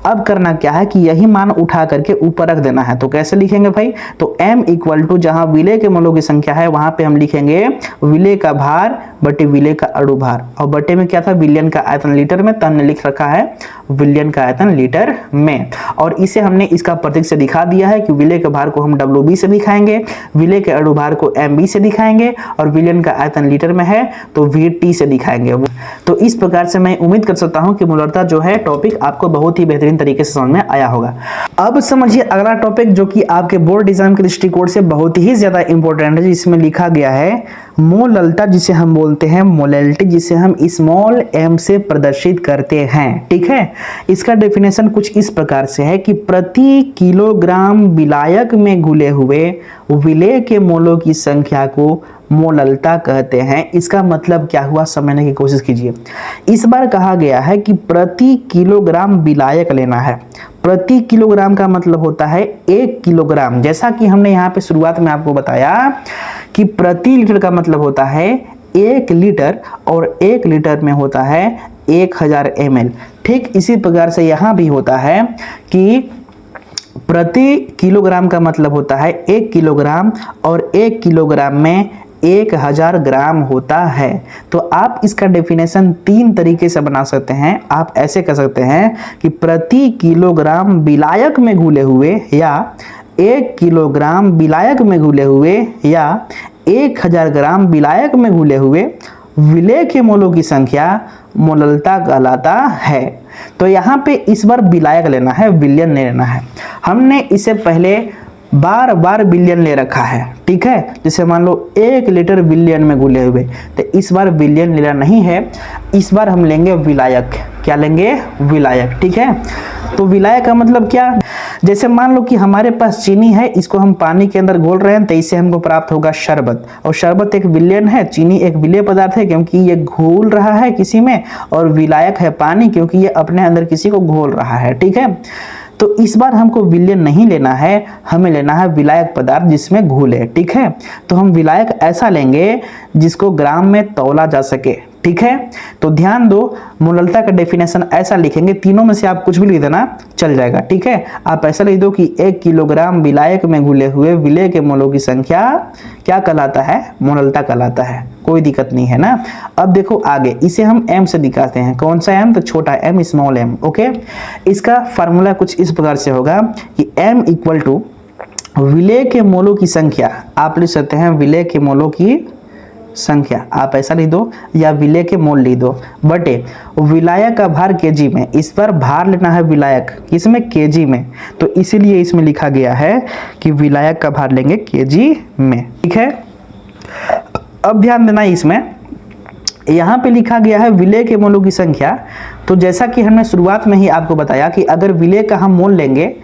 अब करना क्या है कि यही मान उठा करके ऊपर रख देना है। तो कैसे लिखेंगे भाई, तो M इक्वल टू जहां विलेय के मोलों की संख्या है वहां पे हम लिखेंगे विलेय का भार बटे विलेय का अणुभार, और बटे में क्या था, विलयन का आयतन लीटर में, तो हमने लिख रखा है विलयन का आयतन लीटर में। और इसे हमने इसका प्रतीक से दिखा दिया है कि विलेय के भार को हम WB से दिखाएंगे, विलेय के अणुभार को MB से दिखाएंगे, और विलयन का आयतन लीटर में है तो VT से दिखाएंगे। तो इस प्रकार से मैं उम्मीद कर सकता हूं कि मोलरता जो है टॉपिक आपको बहुत ही बेहतरीन तरीके से समझ में आया होगा। अब समझिए अगला टॉपिक जो कि आपके बोर्ड एग्जाम के दृष्टिकोण से बहुत ही ज्यादा इंपॉर्टेंट है, जिसमें लिखा गया है मोललता, जिसे हम बोलते हैं मोलैलिटी, जिसे हम स्मॉल m से प्रदर्शित करते हैं। ठीक है, इसका डेफिनेशन कुछ इस प्रकार से है कि प्रति किलोग्राम विलायक में घुले हुए विलेय के मोलों की संख्या को मोललता कहते हैं। इसका मतलब क्या हुआ समझने की कोशिश कीजिए। इस बार कहा गया है कि प्रति किलोग्राम विलायक लेना है। प्रति किलोग्राम का मतलब होता है 1 किलोग्राम, जैसा कि हमने यहाँ पे शुरुआत में आपको बताया कि प्रति लीटर का मतलब होता है 1 लीटर, और 1 लीटर में होता है 1000 ml। ठीक इसी प्रकार से यहाँ भी होता है कि प्रति किलोग्राम का मतलब होता है 1 किलोग्राम, और 1 किलोग्राम में 1000 ग्राम होता है। तो आप इसका डेफिनेशन 3 तरीके से बना सकते हैं। आप ऐसे कर सकते हैं कि प्रति किलोग्राम विलायक में घुले हुए, या 1 किलोग्राम विलायक में घुले हुए, या 1000 ग्राम विलायक में घुले हुए विलेय के मोलों की संख्या मोललता कहलाता है। तो यहाँ पे इस बार विलायक लेना है, विलयन नहीं लेना है। हमने इसे पहले बार बार विलयन ले रखा है। ठीक है, जैसे मान लो 1 लीटर विलयन में घुले हुए, तो इस बार विलयन लेना नहीं है, इस बार हम लेंगे विलायक। क्या लेंगे, विलायक। ठीक है, तो विलायक का मतलब क्या, जैसे मान लो कि हमारे पास चीनी है, इसको हम पानी के अंदर घोल रहे हैं, तो इससे हमको प्राप्त होगा शरबत, और शरबत एक विलयन है, चीनी एक विलेय पदार्थ है क्योंकि ये घोल रहा है किसी में, और विलायक है पानी क्योंकि ये अपने अंदर किसी को घोल रहा है। ठीक है, तो इस बार हमको विलयन नहीं लेना है, हमें लेना है विलायक पदार्थ जिसमें घुले। ठीक है, तो हम विलायक ऐसा लेंगे जिसको ग्राम में तौला जा सके। ठीक है, तो ध्यान दो, मोललता का डेफिनेशन ऐसा लिखेंगे, तीनों में से आप कुछ भी लिख देना चल जाएगा। ठीक है, आप ऐसा लिख दो कि 1 किलोग्राम विलायक में घुले हुए विलेय के मोलों की संख्या क्या कहलाता है, मोललता कहलाता है। कोई दिक्कत नहीं है ना। अब देखो आगे, इसे हम m से दिखाते हैं। कौन सा m, तो छोटा m, स्मॉल m। ओके, इसका फार्मूला कुछ इस प्रकार से होगा कि m इक्वल टू विलेय के मोलों की संख्या, आप लिख सकते हैं विलेय के मोलों की संख्या, आप ऐसा लिख दो, या विलेय के मोल लिख दो, बटे विलायक का भार केजी में। इस पर भार लेना है विलायक, इसमें केजी में, तो इसीलिए इसमें लिखा गया है कि विलायक का भार लेंगे केजी में। ठीक है, अब ध्यान देना, इसमें यहाँ पे लिखा गया है विलेय के मोलों की संख्या। तो जैसा कि हमने शुरुआत में ही आपको बताया कि अगर विलेय का हम मोल लेंगे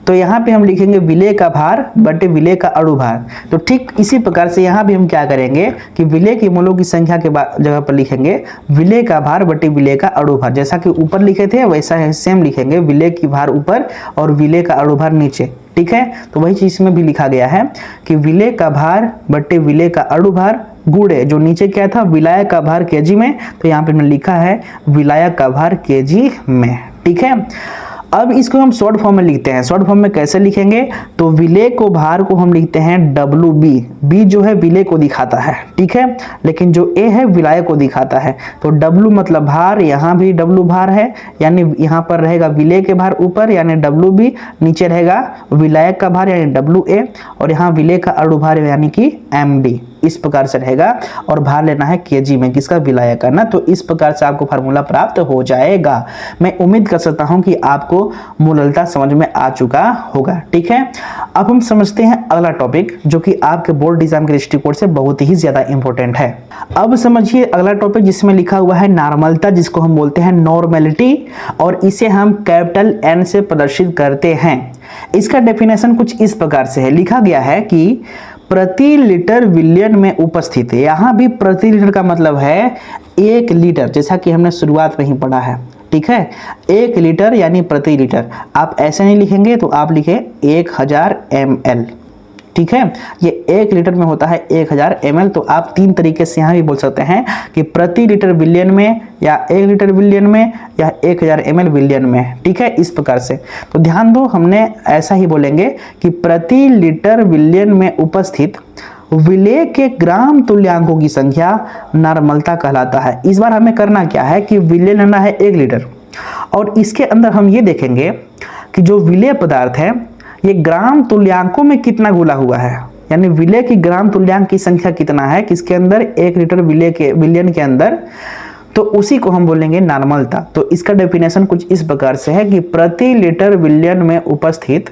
तो यहाँ पे हम लिखेंगे विलेय का भार बटे विलेय का अणुभार। तो ठीक इसी प्रकार से यहाँ भी हम क्या करेंगे कि विलेय के मोलों की संख्या के जगह पर लिखेंगे विलेय का भार बटे विलेय का अणुभार। जैसा कि ऊपर लिखे थे वैसा है, सेम लिखेंगे, विलेय की भार ऊपर और विलेय का अणुभार नीचे। ठीक है, तो वही चीज में भी लिखा गया है कि विलेय का भार बटे विलेय का अणुभार गुणे, जो नीचे क्या था, विलायक का भार केजी में, तो यहाँ पे मैंने लिखा है विलायक का भार केजी में। ठीक है, अब इसको हम शॉर्ट फॉर्म में लिखते हैं। शॉर्ट फॉर्म में कैसे लिखेंगे, तो विलेय को भार को हम लिखते हैं WB। B जो है विलेय को दिखाता है, ठीक है, लेकिन जो A है विलाय को दिखाता है। तो W मतलब भार, यहाँ भी W भार है, यानी यहाँ पर रहेगा विलेय के भार ऊपर यानी WB, नीचे रहेगा विलायक का भार यानी WA, और यहाँ विलेय का अणुभार यानी कि MB। इस प्रकार से रहेगा, और भार लेना है केजी में, किसका, विलायक का ना। तो इस प्रकार से आपको फार्मूला प्राप्त हो जाएगा। मैं उम्मीद कर सकता हूं कि आपको मोललता समझ में आ चुका होगा। ठीक है, अब हम समझते हैं अगला टॉपिक जो कि आपके बोर्ड एग्जाम के दृष्टिकोण से बहुत ही ज्यादा इंपॉर्टेंट है। अब समझिए अगला टॉपिक जिसमें लिखा हुआ है नॉर्मलता, जिसको हम बोलते हैं नॉर्मेलिटी, और इसे हम कैपिटल N से प्रदर्शित करते हैं। इसका डेफिनेशन कुछ इस प्रकार से है, लिखा गया है कि प्रति लीटर विलयन में उपस्थित है। यहाँ भी प्रति लीटर का मतलब है 1 लीटर, जैसा कि हमने शुरुआत में ही पढ़ा है। ठीक है। 1 लीटर यानी प्रति लीटर, आप ऐसे नहीं लिखेंगे तो आप लिखे 1000 ml, ठीक है। ये 1 लीटर में होता है 1000 ml। तो आप 3 तरीके से यहाँ भी बोल सकते हैं कि प्रति लीटर बिलियन में, या 1 लीटर बिलियन में, या 1000 ml बिलियन में, ठीक है, इस प्रकार से। तो ध्यान दो, हमने ऐसा ही बोलेंगे कि प्रति लीटर बिलियन में उपस्थित विलेय के ग्राम तुल्यांकों की संख्या नॉर्मलता कहलाता है। इस बार हमें करना क्या है कि विलेय लेना है 1 लीटर, और इसके अंदर हम ये देखेंगे कि जो विलेय पदार्थ है ये ग्राम तुल्यांकों में कितना घुला हुआ है, यानी विलेय की ग्राम तुल्यांक की संख्या कितना है किसके अंदर, 1 लीटर विलेय के बिलियन के अंदर, तो उसी को हम बोलेंगे नॉर्मलता। तो इसका डेफिनेशन कुछ इस प्रकार से है कि प्रति लीटर बिलियन में उपस्थित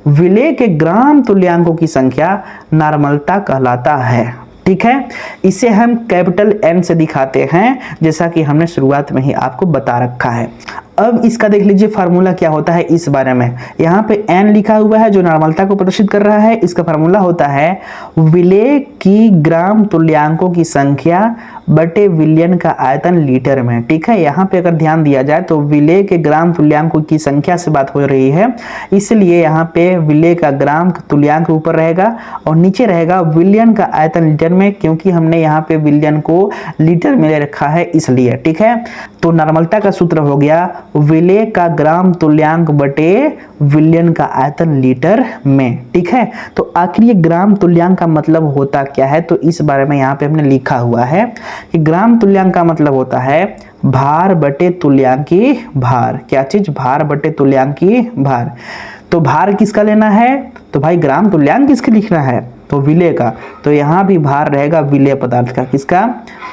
विलेय के ग्राम तुल्यांकों की संख्या नॉर्मलता कहलाता है, ठीक है। इसे हम कैपिटल N से दिखाते हैं, जैसा कि हमने शुरुआत में ही आपको बता रखा है। अब इसका देख लीजिए फार्मूला क्या होता है इस बारे में। यहाँ पे N लिखा हुआ है जो नॉर्मलता को प्रदर्शित कर रहा है। इसका फार्मूला होता है विलेय की ग्राम तुल्यांकों की संख्या बटे विलियन का आयतन लीटर में, ठीक है। यहाँ पे अगर ध्यान दिया जाए तो विलेय के ग्राम तुल्यांकों की संख्या से बात हो रही है, इसलिए यहाँ पे विलेय का ग्राम तुल्यांक ऊपर रहेगा और नीचे रहेगा विलियन का आयतन लीटर में, क्योंकि हमने यहाँ पे विलियन को लीटर में ले रखा है इसलिए, ठीक है। तो नॉर्मलता का सूत्र हो गया विलेय का ग्राम तुल्यांक बटे विलियन का आयतन लीटर में, ठीक है। तो आखिर ये ग्राम तुल्यांक का मतलब होता क्या है, तो इस बारे में यहाँ पे हमने लिखा हुआ है कि ग्राम तुल्यांक का मतलब होता है भार बटे तुल्यांकी भार। क्या चीज, भार बटे तुल्यांकी भार। तो भार किसका लेना है, तो भाई ग्राम तुल्यांक किसके लिखना है, तो विलेय का। तो यहाँ भी भार रहेगा विलेय पदार्थ का, किसका,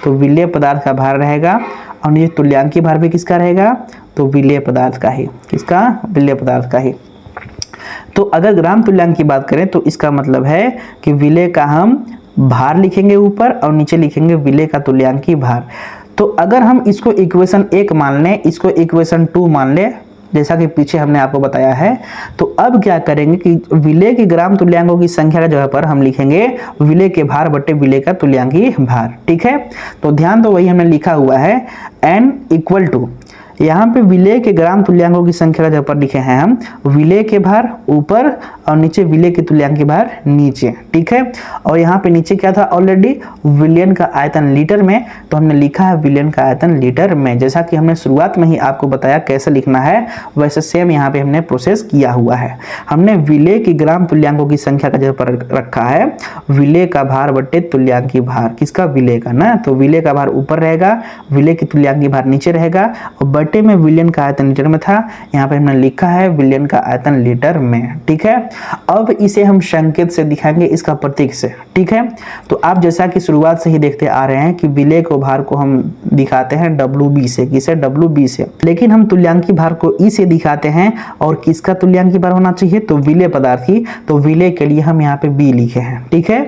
तो विलेय पदार्थ का भार रहेगा, और ये तुल्यांकी भार भी किसका रहेगा, तो विलेय पदार्थ का ही, किसका, विलेय पदार्थ का ही। तो अगर ग्राम तुल्यांक की बात करें तो इसका मतलब है कि विलेय का हम भार लिखेंगे ऊपर और नीचे लिखेंगे विलेय का तुल्यांकी भार। तो अगर हम इसको इक्वेशन 1 मान लें, इसको इक्वेशन 2 मान लें, जैसा कि पीछे हमने आपको बताया है, तो अब क्या करेंगे कि विलेय के ग्राम तुल्यांकों की संख्या की जगह पर हम लिखेंगे विलेय के भार बटे विलेय का तुल्यांकी भार, ठीक है। तो ध्यान दो, वही हमने लिखा हुआ है n इक्वल टू, यहाँ पे विलेय के ग्राम तुल्यांकों की संख्या का जगह पर लिखे हैं हम विलेय के भार ऊपर और नीचे विलेय के तुल्यांकी भार नीचे, ठीक है। और यहाँ पे नीचे क्या था ऑलरेडी, विलियन का आयतन लीटर में, तो हमने लिखा है विलियन का आयतन लीटर में। जैसा कि हमने शुरुआत में ही आपको बताया कैसे लिखना है, वैसे सेम यहाँ पे हमने प्रोसेस किया हुआ है। हमने विलेय की ग्राम तुल्यांकों की संख्या का जगह पर रखा है विलेय का भार बटे तुल्यांकी भार, किसका, विलेय का ना। तो विलेय का भार ऊपर रहेगा, विलेय की तुल्यांकी भार नीचे रहेगा, और बटे में विलियन का आयतन लीटर में था, यहाँ पे हमने लिखा है विलियन का आयतन लीटर में, ठीक है। अब इसे हम संकेत से दिखाएंगे, इसका प्रतीक से, ठीक है। तो आप जैसा कि शुरुआत से ही देखते आ रहे हैं कि विलेय को भार को हम दिखाते हैं WB से, किसे, WB से, लेकिन हम तुल्यांकी भार को E से दिखाते हैं। और किसका तुल्यांकी भार होना चाहिए, तो विलेय पदार्थ की। तो विलेय के लिए हम यहाँ पे B लिखे हैं, ठीक है।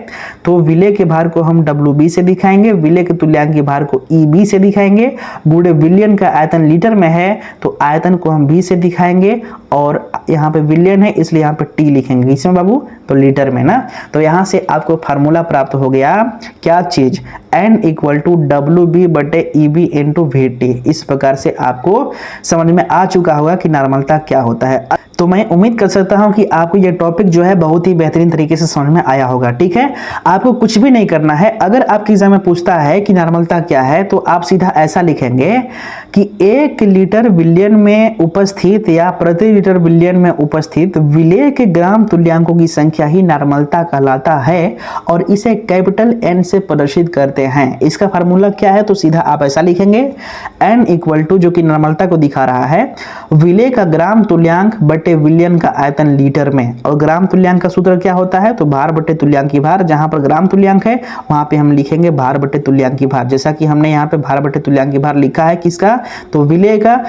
तो विलेय के भार को हम WB से दिखाएंगे, विलेय के तुल्यांकी भार को EB से दिखाएंगे। गुणे विलियन का आयतन लीटर में है तो आयतन को हम B से दिखाएंगे, और यहाँ पे विलियन है इसलिए यहाँ पे T लिखेंगे, इसमें बाबू, तो लीटर में ना। तो यहाँ से आपको फार्मूला प्राप्त हो गया, क्या चीज, N इक्वल टू WB बटे EB इंटू VT। इस प्रकार से आपको समझ में आ चुका होगा कि नॉर्मलता क्या होता है। तो मैं उम्मीद कर सकता हूं कि आपको ये टॉपिक जो है बहुत ही बेहतरीन तरीके से समझ में आया होगा, ठीक है। आपको कुछ भी नहीं करना है। अगर आपके एग्जाम में पूछता है कि नॉर्मलता क्या है, तो आप सीधा ऐसा लिखेंगे कि 1 लीटर बिलियन में उपस्थित या प्रति लीटर बिलियन में उपस्थित विलेय के ग्राम तुल्यांकों की संख्या ही नॉर्मलता कहलाता है, और इसे कैपिटल N से प्रदर्शित करते हैं। इसका फार्मूला क्या है, तो सीधा आप ऐसा लिखेंगे N इक्वल टू, जो कि नॉर्मलता को दिखा रहा है, विलेय का ग्राम तुल्यांक बटे विलियन का आयतन लीटर में। और ग्राम तुल्यांक का सूत्र क्या होता है, तो भार बटे तुल्यांकी भार। जहां पर ग्राम तुल्यांक है वहां पे हम लिखेंगे भार बटे तुल्यांकी भार, जैसा कि हमने यहाँ पे भार बटे तुल्यांकी भार लिखा है, किसका, तो विलेय का।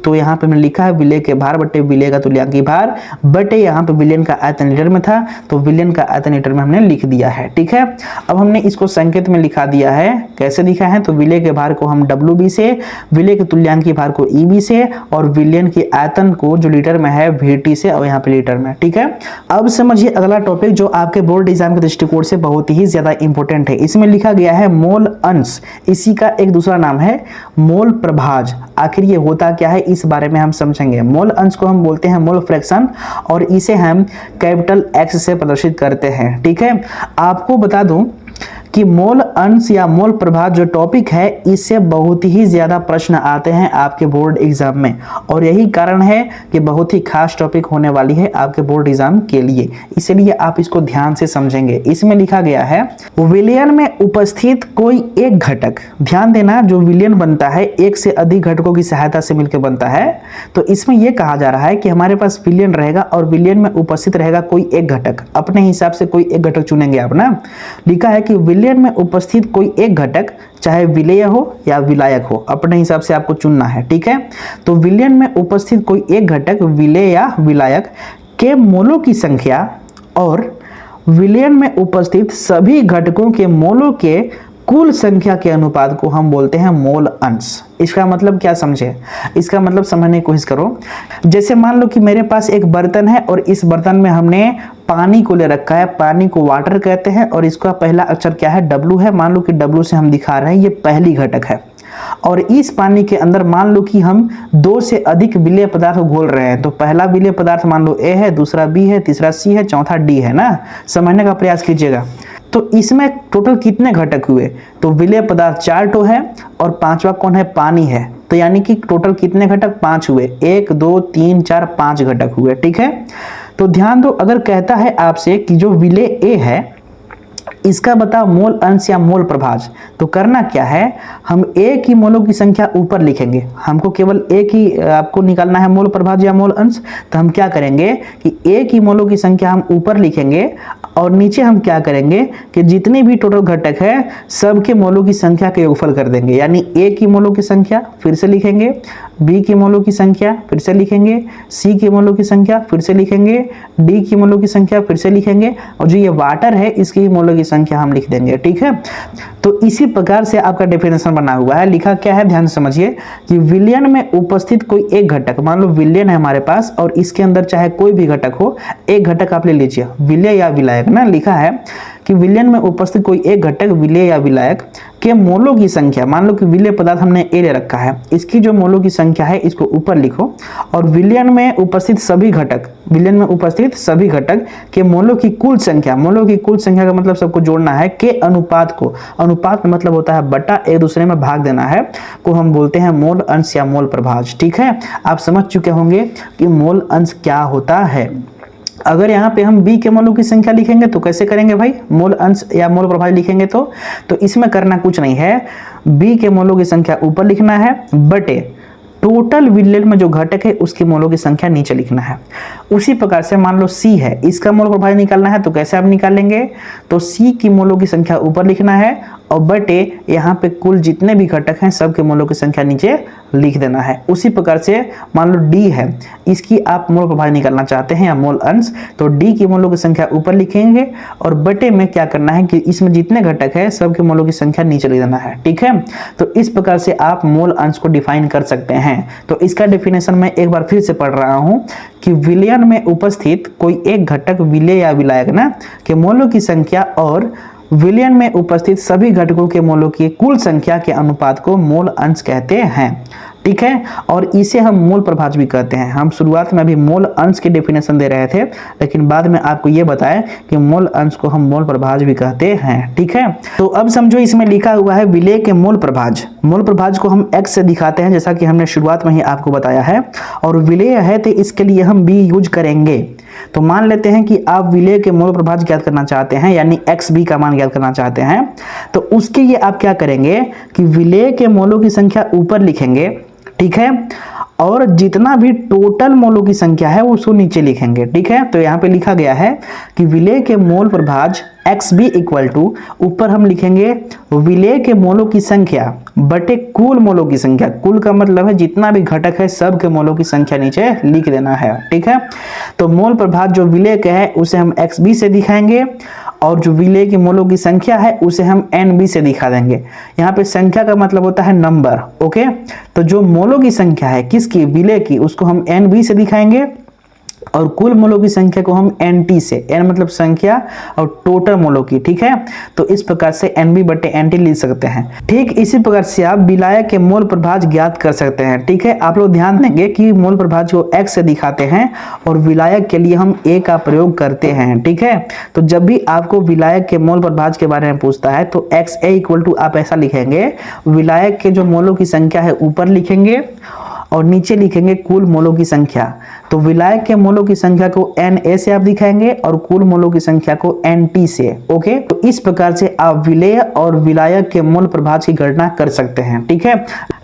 तो यहाँ पे मैंने लिखा है विलेय के भार बटे विलेय का तुल्यांकी भार बटे, यहाँ पे विलियन का आयतन लीटर में था तो विलियन का आयतन लीटर में हमने लिख दिया है, ठीक है। अब हमने इसको संकेत में लिखा दिया है, कैसे लिखा है, तो विलेय के भार को हम WB से, विलेय के तुल्यांकी भार को EB से, और विलियन के आयतन को जो लीटर में है VT से, और यहाँ पे लीटर में, ठीक है। अब समझिए अगला टॉपिक जो आपके बोर्ड एग्जाम के दृष्टिकोण से बहुत ही ज्यादा इंपॉर्टेंट है। इसमें लिखा गया है मोल अंश, इसी का एक दूसरा नाम है मोल प्रभाज। आखिर ये होता क्या है, इस बारे में हम समझेंगे। मोल अंश को हम बोलते हैं मोल फ्रैक्शन और इसे हम कैपिटल एक्स से प्रदर्शित करते हैं। ठीक है, आपको बता दूं कि मोल अंश या मोल प्रभाव जो टॉपिक है इससे बहुत ही ज़्यादा प्रश्न आते हैं आपके बोर्ड एग्जाम में, और यही कारण है कि बहुत ही खास टॉपिक होने वाली है आपके बोर्ड एग्जाम के लिए, इसलिए आप इसको ध्यान से समझेंगे। इसमें लिखा गया है विलयन में उपस्थित कोई एक घटक, ध्यान देना जो विलयन बनता है एक से अधिक घटकों की सहायता से मिलकर बनता है, तो इसमें यह कहा जा रहा है कि हमारे पास विलयन रहेगा और विलयन में उपस्थित रहेगा कोई एक घटक, अपने हिसाब से कोई एक घटक चुनेंगे आप ना। लिखा है कि विलयन में उपस्थित कोई एक घटक चाहे विलेय हो या विलायक हो, अपने हिसाब से आपको चुनना है। ठीक है, तो विलयन में उपस्थित कोई एक घटक विलेय या विलायक के मोलों की संख्या और विलयन में उपस्थित सभी घटकों के मोलों के कुल संख्या के अनुपात को हम बोलते हैं मोल अंश। इसका मतलब क्या समझे, इसका मतलब समझने की कोशिश करो। जैसे मान लो कि मेरे पास एक बर्तन है और इस बर्तन में हमने पानी को ले रखा है, पानी को वाटर कहते हैं और इसका पहला अक्षर क्या है, W है। मान लो कि W से हम दिखा रहे हैं ये पहली घटक है, और इस पानी के अंदर मान लो कि हम 2 से अधिक विलेय पदार्थ घोल रहे हैं, तो पहला विलेय पदार्थ मान लो A है, दूसरा B है, तीसरा C है, चौथा D है ना। समझने का प्रयास कीजिएगा। तो इसमें टोटल कितने घटक हुए, तो विलेय पदार्थ 4 टो है और पांचवा कौन है, पानी है। तो यानी कि टोटल कितने घटक, 5 हुए, 1 2 3 4 5 घटक हुए। ठीक है, तो ध्यान दो, अगर कहता है आपसे कि जो विलेय A है इसका बताओ मोल अंश या मोल प्रभाज, तो करना क्या है, हम एक ही मोलों की संख्या ऊपर लिखेंगे। हमको केवल एक ही आपको निकालना है मोल प्रभाज या मोल अंश, तो हम क्या करेंगे कि एक ही मोलों की संख्या हम ऊपर लिखेंगे और नीचे हम क्या करेंगे कि जितने भी टोटल घटक है सबके मोलों की संख्या का योगफल कर देंगे। यानी ए की मोलों की संख्या फिर से लिखेंगे, बी की मोलों की संख्या फिर से लिखेंगे, सी की मोलों की संख्या फिर से लिखेंगे, डी की मोलों की संख्या फिर से लिखेंगे, और जो ये वाटर है इसकी मोलों की संख्या हम लिख देंगे। ठीक है, तो इसी प्रकार से आपका डेफिनेशन बना हुआ है। लिखा क्या है, ध्यान से समझिए कि विलयन में उपस्थित कोई एक घटक, मान लो विलयन है हमारे पास और इसके अंदर चाहे कोई भी घटक हो, एक घटक आप ले लीजिए विलेय या विलायक ना। लिखा है कि विलयन में उपस्थित कोई एक घटक विलेय या विलायक के मोलों की संख्या, मान लो कि विलेय पदार्थ हमने ए ले रखा है, इसकी जो मोलों की संख्या है इसको ऊपर लिखो, और विलयन में उपस्थित सभी घटक, विलयन में उपस्थित सभी घटक के मोलों की कुल संख्या, मोलों की कुल संख्या का मतलब सबको जोड़ना है, के अनुपात को, अनुपात में मतलब होता है बटा, एक दूसरे में भाग देना है, को हम बोलते हैं मोल अंश या मोल प्रभाज। ठीक है, आप समझ चुके होंगे कि मोल अंश क्या होता है। अगर यहाँ पे हम B के मोलों की संख्या लिखेंगे तो कैसे करेंगे भाई, मोल अंश या मोल प्रभाज लिखेंगे तो इसमें करना कुछ नहीं है, B के मोलों की संख्या ऊपर लिखना है बटे टोटल विलयन में जो घटक है उसकी मोलों की संख्या नीचे लिखना है। उसी प्रकार से मान लो C है, इसका मोल प्रभाज निकालना है तो कैसे आप निकालेंगे, तो C की मोलों की संख्या ऊपर लिखना है और बटे यहाँ पे कुल जितने भी घटक हैं सबके मोलों की संख्या नीचे लिख देना है। उसी प्रकार से मान लो D है, इसकी आप मोल प्रभाज निकालना चाहते हैं या मोल अंश, तो D की मोलों की संख्या ऊपर लिखेंगे और बटे में क्या करना है कि इसमें जितने घटक है सबके मोलों की संख्या नीचे लिख देना है। ठीक है, तो इस प्रकार से आप मोल अंश को डिफाइन कर सकते हैं। तो इसका डेफिनेशन मैं एक बार फिर से पढ़ रहा हूं कि विलयन में उपस्थित कोई एक घटक विलेय या विलायक ना के मोलों की संख्या और विलयन में उपस्थित सभी घटकों के मोलों की कुल संख्या के अनुपात को मोल अंश कहते हैं। ठीक है, और इसे हम मोल प्रभाज भी कहते हैं। हम शुरुआत में अभी मोल अंश के डेफिनेशन दे रहे थे, लेकिन बाद में आपको ये बताया कि मोल अंश को हम मोल प्रभाज भी कहते हैं। ठीक है, तो अब समझो इसमें लिखा हुआ है विलेय के मोल प्रभाज। मोल प्रभाज को हम x से दिखाते हैं जैसा कि हमने शुरुआत में ही आपको बताया है, और विलेय है तो इसके लिए हम b यूज करेंगे। तो मान लेते हैं कि आप विलेय के मोल प्रभाज ज्ञात करना चाहते हैं, यानी xb का मान ज्ञात करना चाहते हैं, तो उसके लिए आप क्या करेंगे कि विलेय के मोलों की संख्या ऊपर लिखेंगे। ठीक है, और जितना भी टोटल मोलों की संख्या है उसको नीचे लिखेंगे। ठीक है, तो यहाँ पे लिखा गया है कि विलेय के मोल प्रभाज XB इक्वल टू, ऊपर हम लिखेंगे विलेय के मोलों की संख्या बटे कुल मोलों की संख्या। कुल का मतलब है जितना भी घटक है सब के मोलों की संख्या नीचे लिख देना है। ठीक है, तो मोल प्रभाज जो विलेय का है उसे हम XB से दिखाएंगे और जो विलेय के मोलों की संख्या है उसे हम NB से दिखा देंगे। यहाँ पे संख्या का मतलब होता है नंबर। ओके, तो जो मोलों की संख्या है किसकी, विलेय की, उसको हम NB से दिखाएंगे और कुल मोलों की संख्या को हम NT से, N मतलब संख्या और टोटल मोलों की, ठीक है, तो इस प्रकार से NB/NT लिख सकते हैं। ठीक इसी प्रकार से आप विलायक के मोल प्रभाज ज्ञात कर सकते हैं। ठीक है, आप लोग ध्यान देंगे कि मोल प्रभाज को X से दिखाते हैं और विलायक के लिए हम A का प्रयोग करते हैं। ठीक है, तो जब भी आपको विलायक के मोल प्रभाज के बारे में पूछता है तो XA = आप ऐसा लिखेंगे, विलायक के जो मोलों की संख्या है ऊपर लिखेंगे और नीचे लिखेंगे कुल मोलों की संख्या। तो विलायक के मोलों की संख्या को Na से आप दिखाएंगे और कुल मोलों की संख्या को Nt से। ओके, तो इस प्रकार से आप विलेय और विलायक के मोल प्रभाज की गणना कर सकते हैं। ठीक है,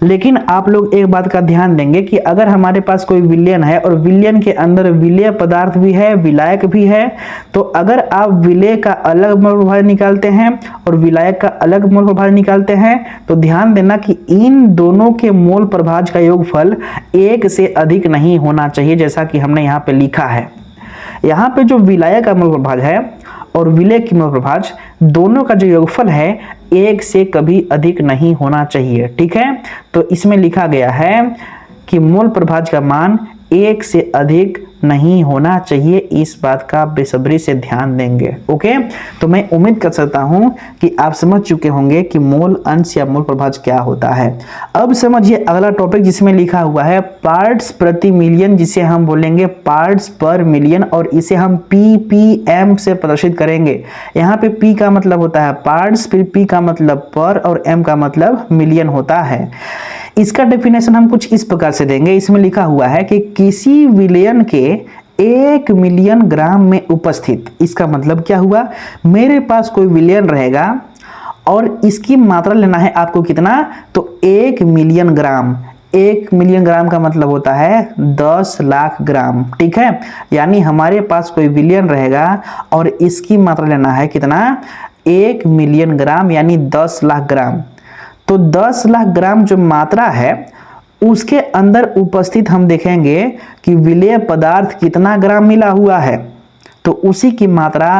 लेकिन आप लोग एक बात का ध्यान देंगे कि अगर हमारे पास कोई विलयन है और विलयन के अंदर विलेय पदार्थ भी है, विलायक भी है, तो अगर आप विलेय का अलग मोल प्रभाज निकालते हैं और विलायक का अलग मोल प्रभाज निकालते हैं तो ध्यान देना कि इन दोनों के मोल प्रभाज का योगफल 1 से अधिक नहीं होना चाहिए, जैसा कि हमने यहाँ पे लिखा है। यहाँ पे जो विलायक का मोल प्रभाज है और विलेय की मोल प्रभाज दोनों का जो योगफल है 1 से कभी अधिक नहीं होना चाहिए। ठीक है, तो इसमें लिखा गया है कि मोल प्रभाज का मान 1 से अधिक नहीं होना चाहिए, इस बात का बेसब्री से ध्यान देंगे। ओके, तो मैं उम्मीद कर सकता हूं कि आप समझ चुके होंगे कि मोल अंश या मोल प्रभाज क्या होता है। अब समझिए अगला टॉपिक जिसमें लिखा हुआ है पार्ट्स प्रति मिलियन, जिसे हम बोलेंगे पार्ट्स पर मिलियन और इसे हम ppm से प्रदर्शित करेंगे। यहाँ पे p का मतलब होता है पार्ट्स, फिर p का मतलब पर और m का मतलब मिलियन होता है। इसका डेफिनेशन हम कुछ इस प्रकार से देंगे। इसमें लिखा हुआ है कि किसी विलयन के 1 मिलियन ग्राम में उपस्थित, इसका मतलब क्या हुआ, मेरे पास कोई विलयन रहेगा और इसकी मात्रा लेना है आपको कितना, तो 1 मिलियन ग्राम। 1 मिलियन ग्राम का मतलब होता है 10 लाख ग्राम। ठीक है, यानी हमारे पास कोई विलयन रहेगा और इसकी मात्रा लेना है कितना, 1 मिलियन ग्राम यानी 10 लाख ग्राम। तो 10 लाख ग्राम जो मात्रा है उसके अंदर उपस्थित हम देखेंगे कि विलेय पदार्थ कितना ग्राम मिला हुआ है, तो उसी की मात्रा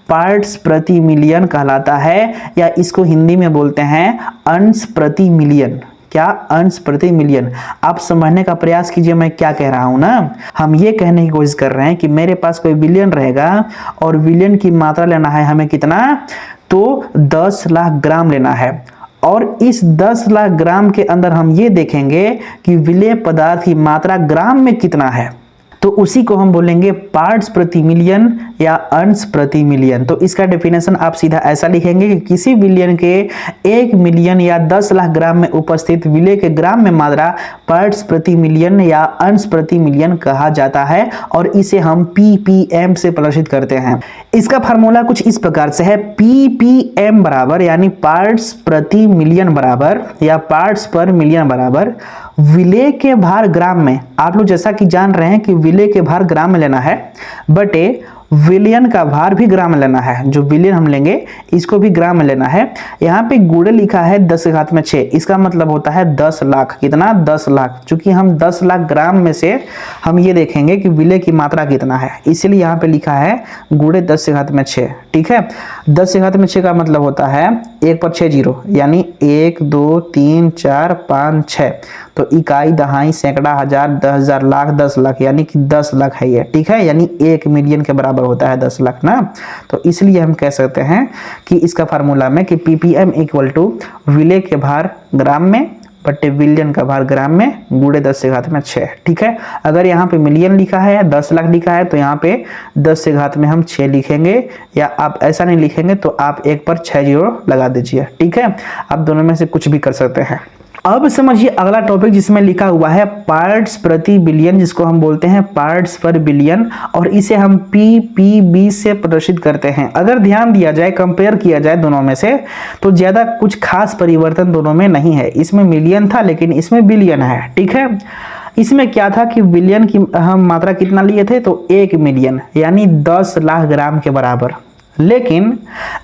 पार्ट्स प्रति मिलियन कहलाता है, या इसको हिंदी में बोलते हैं अंश प्रति मिलियन। क्या, अंश प्रति मिलियन। आप समझने का प्रयास कीजिए मैं क्या कह रहा हूं ना। हम ये कहने की कोशिश कर रहे हैं कि मेरे पास कोई विलयन रहेगा और विलयन की मात्रा लेना है हमें कितना, तो 10 लाख ग्राम लेना है और इस 10 लाख ग्राम के अंदर हम ये देखेंगे कि विलेय पदार्थ की मात्रा ग्राम में कितना है, तो उसी को हम बोलेंगे पार्ट्स प्रति मिलियन या अंश प्रति मिलियन। तो इसका डेफिनेशन आप सीधा ऐसा लिखेंगे कि किसी विलयन के 1 मिलियन या 10 लाख ग्राम में उपस्थित विलेय के ग्राम में मात्रा पार्ट्स प्रति मिलियन या अंश प्रति मिलियन कहा जाता है और इसे हम ppm से प्रदर्शित करते हैं। इसका फार्मूला कुछ इस प्रकार से है, ppm बराबर यानी पार्ट्स प्रति मिलियन बराबर या पार्ट्स पर मिलियन बराबर विलेय के भार ग्राम में। आप लोग जैसा कि जान रहे हैं कि विलेय के भार ग्राम में लेना है, बटे विलयन का भार भी ग्राम में लेना है। जो विलयन हम लेंगे इसको भी ग्राम में लेना है। यहाँ पे गुणे लिखा है 10⁶, इसका मतलब होता है 10 लाख। कितना, 10 लाख। चूंकि हम 10 लाख ग्राम में से हम ये देखेंगे कि विलेय की मात्रा कितना है, इसलिए यहाँ पे लिखा है गुणे 10⁶। ठीक है, 10⁶ का मतलब होता है 1 पर 6 जीरो, यानी 1 2 3 4 5 6। तो इकाई, दहाई, सैकड़ा, हजार, 10,000, लाख, 10 लाख, यानी कि 10 लाख है ये। ठीक है, यानी 1 मिलियन के बराबर होता है 10 लाख ना। तो इसलिए हम कह सकते हैं कि इसका फार्मूला में कि ppm = विलेय के भार ग्राम में बटे विलयन का भार ग्राम में गुणे 10⁶। ठीक है, अगर यहाँ पे मिलियन लिखा है, 10 लाख लिखा है, तो यहाँ पे 10⁻ में हम 6 लिखेंगे, या आप ऐसा नहीं लिखेंगे तो आप 1 पर 6 जीरो लगा दीजिए। ठीक है, आप दोनों में से कुछ भी कर सकते हैं। अब समझिए अगला टॉपिक जिसमें लिखा हुआ है पार्ट्स प्रति बिलियन, जिसको हम बोलते हैं पार्ट्स पर बिलियन, और इसे हम ppb से प्रदर्शित करते हैं। अगर ध्यान दिया जाए, कंपेयर किया जाए दोनों में से, तो ज्यादा कुछ खास परिवर्तन दोनों में नहीं है। इसमें मिलियन था लेकिन इसमें बिलियन है। ठीक है, इसमें क्या था कि बिलियन की हम मात्रा कितना लिए थे, तो 1 मिलियन यानी 10 लाख ग्राम के बराबर। लेकिन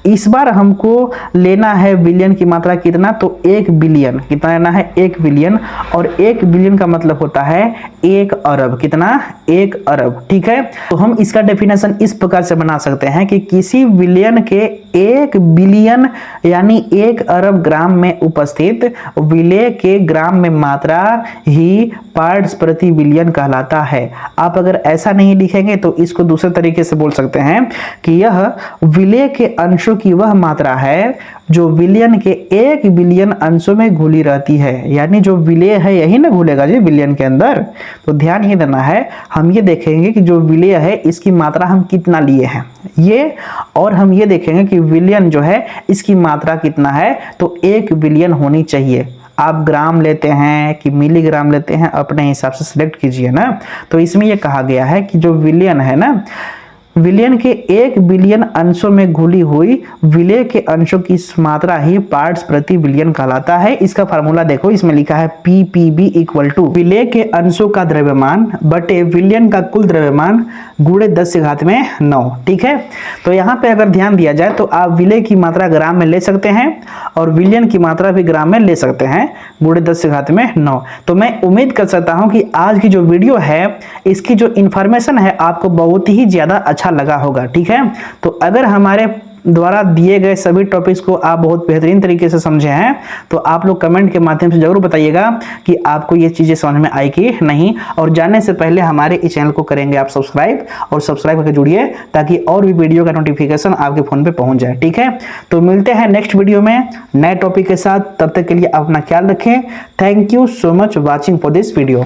इस बार हमको लेना है बिलियन की मात्रा कितना, तो 1 बिलियन। कितना लेना है? 1 बिलियन। और 1 बिलियन का मतलब होता है 1 अरब। कितना? 1 अरब। ठीक है, तो हम इसका डेफिनेशन इस प्रकार से बना सकते हैं कि किसी विलयन के 1 बिलियन यानी 1 अरब ग्राम में उपस्थित विलेय के ग्राम में मात्रा ही पार्ट्स प्रति बिलियन कहलाता है। आप अगर ऐसा नहीं लिखेंगे तो इसको दूसरे तरीके से बोल सकते हैं कि यह विलेय के अंशों की वह मात्रा है जो विलियन के 1 बिलियन अंशों में घुली रहती है। यानी जो विलेय है यही ना घुलेगा जी बिलियन के अंदर। तो ध्यान ये देना है, हम ये देखेंगे कि जो विलेय है इसकी मात्रा हम कितना लिए हैं ये, और हम ये देखेंगे कि विलियन जो है इसकी मात्रा कितना है, तो 1 बिलियन होनी चाहिए। आप ग्राम लेते हैं कि मिलीग्राम लेते हैं अपने हिसाब से सिलेक्ट कीजिए ना। तो इसमें यह कहा गया है कि जो विलियन है ना, विलियन के 1 बिलियन अंशों में घुली हुई विलेय के अंशों की मात्रा ही पार्ट्स प्रति बिलियन कहलाता है। इसका फार्मूला देखो, इसमें लिखा है पीपीबी इक्वल टू विलेय के अंशों का द्रव्यमान बटे विलियन का कुल द्रव्यमान गुणे 10 से घात में 9। ठीक है, तो यहाँ पे अगर ध्यान दिया जाए तो आप विलेय की मात्रा ग्राम में ले सकते हैं और विलियन की मात्रा भी ग्राम में ले सकते हैं गुणे 10 से घात में 9। तो मैं उम्मीद कर सकता हूँ कि आज की जो वीडियो है इसकी जो इंफॉर्मेशन है आपको बहुत ही ज्यादा अच्छा लगा होगा। ठीक है, तो अगर हमारे द्वारा दिए गए सभी टॉपिक्स को आप बहुत बेहतरीन तरीके से समझे हैं तो आप लोग कमेंट के माध्यम से जरूर बताइएगा कि आपको ये चीजें समझ में आई कि नहीं। और जानने से पहले हमारे इस चैनल को करेंगे आप सब्सक्राइब, और सब्सक्राइब करके जुड़िए ताकि और भी वीडियो का नोटिफिकेशन आपके फोन पे पहुंच जाए। ठीक है, तो मिलते हैं नेक्स्ट वीडियो में नए टॉपिक के साथ। तब तक के लिए अपना ख्याल रखें। Thank you so much watching for this video.